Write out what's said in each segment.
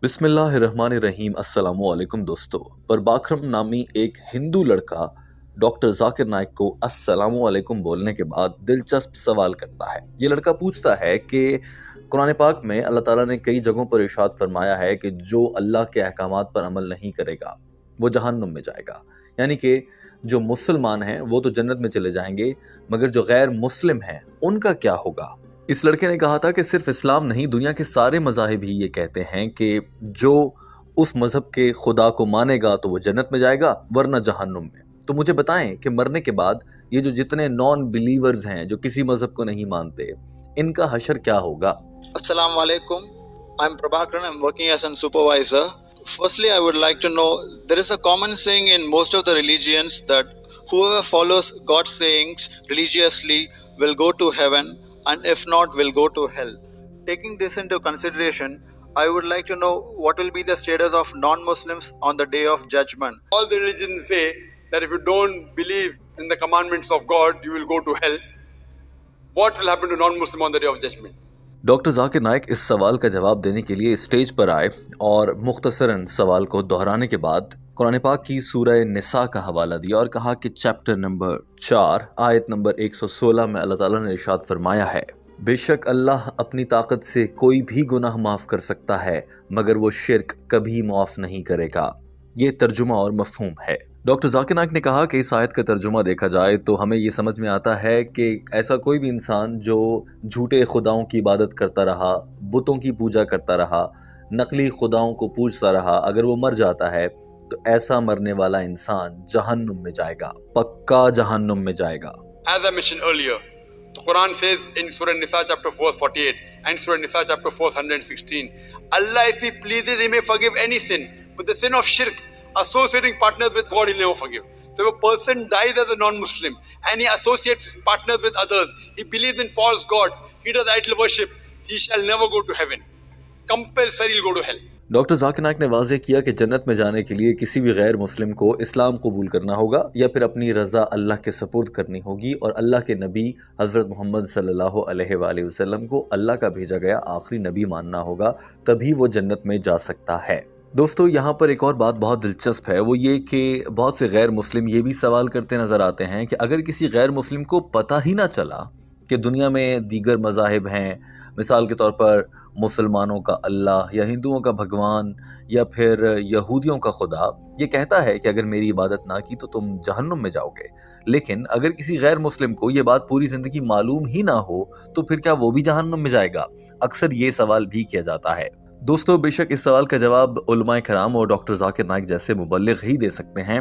बिस्मिल्लाहिर्रहमानिर्रहीम। अस्सलामुअलैकुम दोस्तों। परबाक्रम नामी एक हिंदू लड़का डॉक्टर जाकिर नाइक को अस्सलामुअलैकुम बोलने के बाद दिलचस्प सवाल करता है। ये लड़का पूछता है कि कुरान पाक में अल्लाह ताला ने कई जगहों पर इरशाद फरमाया है कि जो अल्लाह के अहकामात पर अमल नहीं करेगा वो जहन्नुम में जाएगा। यानी कि जो मुसलमान हैं वो तो जन्नत में चले जाएंगे, मगर जो गैर मुस्लिम हैं उनका क्या होगा। इस लड़के ने कहा था कि सिर्फ इस्लाम नहीं, दुनिया के सारे मज़ाहिब ही ये कहते हैं कि जो उस मज़हब के खुदा को मानेगा तो वो जन्नत में जाएगा, वरना जहन्नुम में। तो मुझे बताएं कि मरने के बाद ये जो जितने नॉन बिलीवर्स हैं, जो किसी मज़हब को नहीं मानते, इनका हशर क्या होगा। Assalamu alaikum. I'm Prabhakaran. I'm working as a supervisor. Firstly, I would like to know, there is a common saying in most of the religions that whoever follows God's sayings religiously will go to heaven, and if not, will go to hell. Taking this into consideration, I would like to know what will be the status of non-Muslims on the day of judgment. All the religions say that if you don't believe in the commandments of God, you will go to hell. What will happen to non-Muslim on the day of judgment? Doctor Zakir Naik इस सवाल का जवाब देने के लिए stage पर आए और मुख्तसरन सवाल को दोहराने के बाद कुरान पाक की सूरह निसा का हवाला दिया और कहा कि चैप्टर नंबर 4 आयत नंबर 116 में अल्लाह ताला ने इरशाद फरमाया है, बेशक अल्लाह अपनी ताकत से कोई भी गुनाह माफ़ कर सकता है, मगर वो शिर्क कभी माफ़ नहीं करेगा। ये तर्जुमा और मफहूम है। डॉक्टर जाकिर नाइक ने कहा कि इस आयत का तर्जुमा देखा जाए तो हमें ये समझ में आता है कि ऐसा कोई भी इंसान जो झूठे खुदाओं की इबादत करता रहा, बुतों की पूजा करता रहा, नकली खुदाओं को पूजता रहा, अगर वो मर जाता है तो ऐसा मरने वाला इंसान जहन्नुम में जाएगा, पक्का जहन्नुम में जाएगा। As I mentioned earlier, the Quran says in Surah Nisa chapter 4 verse 48 and Surah Nisa chapter 4 verse 116, Allah if He pleases He may forgive any sin, but the sin of shirk, associating partners with God, He'll never forgive. So if a person dies as a non-Muslim and he associates partners with others, he believes in false gods, he does idol worship, he shall never go to heaven. Compulsory he'll go to hell. Doctor Zakir Naik ने वाज़ेह किया कि जन्नत में जाने के लिए किसी भी गैर मुस्लिम को इस्लाम कबूल करना होगा या फिर अपनी रज़ा अल्लाह के सपुर्द करनी होगी और अल्लाह के नबी हज़रत मोहम्मद सल्लल्लाहु अलैहि वसल्लम को अल्लाह का भेजा गया आखिरी नबी मानना होगा, तभी वो जन्नत में जा सकता है। दोस्तों, यहाँ पर एक और बात बहुत दिलचस्प है, वो ये कि बहुत से गैर मुस्लिम ये भी सवाल करते नज़र आते हैं कि अगर किसी गैर मुस्लिम को पता ही ना चला कि दुनिया में दीगर मज़ाहिब हैं, मिसाल के तौर पर मुसलमानों का अल्लाह या हिंदुओं का भगवान या फिर यहूदियों का खुदा ये कहता है कि अगर मेरी इबादत ना की तो तुम जहन्नुम में जाओगे, लेकिन अगर किसी गैर मुस्लिम को ये बात पूरी ज़िंदगी मालूम ही ना हो तो फिर क्या वो भी जहन्नुम में जाएगा। अक्सर ये सवाल भी किया जाता है। दोस्तों, बेशक इस सवाल का जवाब उलमाए कराम और डॉक्टर जाकिर नाइक जैसे मुबल्लिग ही दे सकते हैं,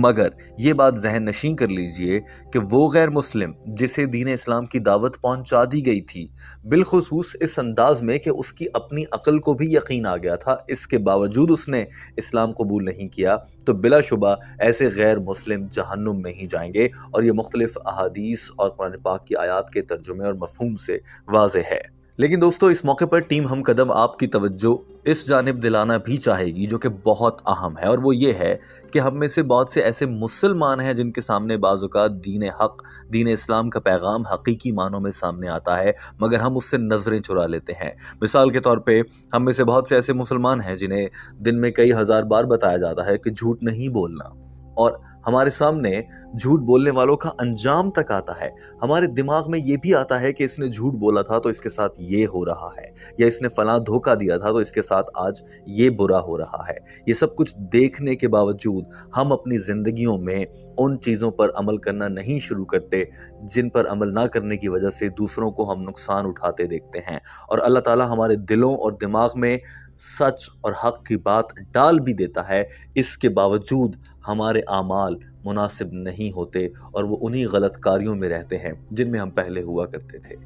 मगर ये बात जहन नशीं कर लीजिए कि वो गैर मुस्लिम जिसे दीन इस्लाम की दावत पहुंचा दी गई थी, बिलखुसूस इस अंदाज में कि उसकी अपनी अक्ल को भी यकीन आ गया था, इसके बावजूद उसने इस्लाम कबूल नहीं किया, तो बिलाशुबा ऐसे गैर मुस्लिम जहन्नुम में ही जाएंगे और ये मुख्तलिफ अहादीस और कुरान पाक की आयात के तर्जुमे और मफहूम से वाज़ेह है। लेकिन दोस्तों, इस मौके पर टीम हम कदम आपकी तवज्जो इस जानिब दिलाना भी चाहेगी जो कि बहुत अहम है, और वो ये है कि हम में से बहुत से ऐसे मुसलमान हैं जिनके सामने बाज़-औक़ात दीन हक़, दीन इस्लाम का पैगाम हकीकी मानों में सामने आता है, मगर हम उससे नज़रें चुरा लेते हैं। मिसाल के तौर पे हम में से बहुत से ऐसे मुसलमान हैं जिन्हें दिन में कई हज़ार बार बताया जाता है कि झूठ नहीं बोलना, और हमारे सामने झूठ बोलने वालों का अंजाम तक आता है। हमारे दिमाग में ये भी आता है कि इसने झूठ बोला था तो इसके साथ ये हो रहा है, या इसने फलां धोखा दिया था तो इसके साथ आज ये बुरा हो रहा है। ये सब कुछ देखने के बावजूद हम अपनी ज़िंदगियों में उन चीज़ों पर अमल करना नहीं शुरू करते जिन पर अमल ना करने की वजह से दूसरों को हम नुकसान उठाते देखते हैं, और अल्लाह ताला हमारे दिलों और दिमाग में सच और हक़ की बात डाल भी देता है। इसके बावजूद हमारे आमाल मुनासिब नहीं होते और वो उन्हीं गलत कारियों में रहते हैं जिनमें हम पहले हुआ करते थे।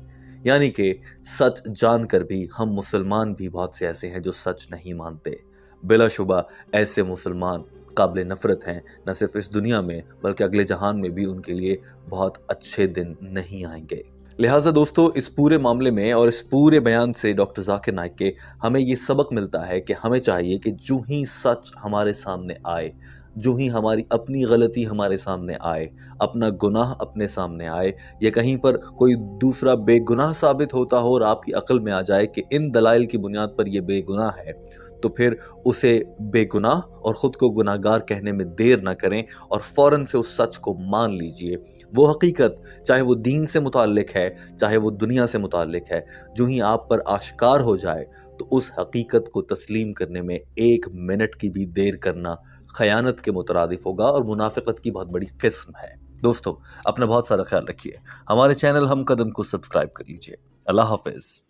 यानी कि सच जानकर भी हम मुसलमान भी बहुत से ऐसे हैं जो सच नहीं मानते। बिलाशुबा ऐसे मुसलमान काबिल नफ़रत हैं, न सिर्फ इस दुनिया में बल्कि अगले जहान में भी उनके लिए बहुत अच्छे दिन नहीं आएंगे। लिहाजा दोस्तों, इस पूरे मामले में और इस पूरे बयान से डॉक्टर जाकिर नाइक के हमें ये सबक मिलता है कि हमें चाहिए कि जो ही सच हमारे सामने आए, जो ही हमारी अपनी गलती हमारे सामने आए, अपना गुनाह अपने सामने आए, या कहीं पर कोई दूसरा बेगुनाह साबित होता हो और आपकी अक्ल में आ जाए कि इन दलाइल की बुनियाद पर यह बेगुनाह है, تو پھر اسے بے گناہ اور خود کو گناہ گار کہنے میں دیر نہ کریں اور فوراً سے اس سچ کو مان لیجئے۔ وہ حقیقت چاہے وہ دین سے متعلق ہے چاہے وہ دنیا سے متعلق ہے، جو ہی آپ پر آشکار ہو جائے تو اس حقیقت کو تسلیم کرنے میں 1 منٹ کی بھی دیر کرنا خیانت کے مترادف ہوگا اور منافقت کی بہت بڑی قسم ہے۔ دوستو اپنا بہت سارا خیال رکھیے، ہمارے چینل ہم قدم کو سبسکرائب کر لیجئے۔ اللہ حافظ۔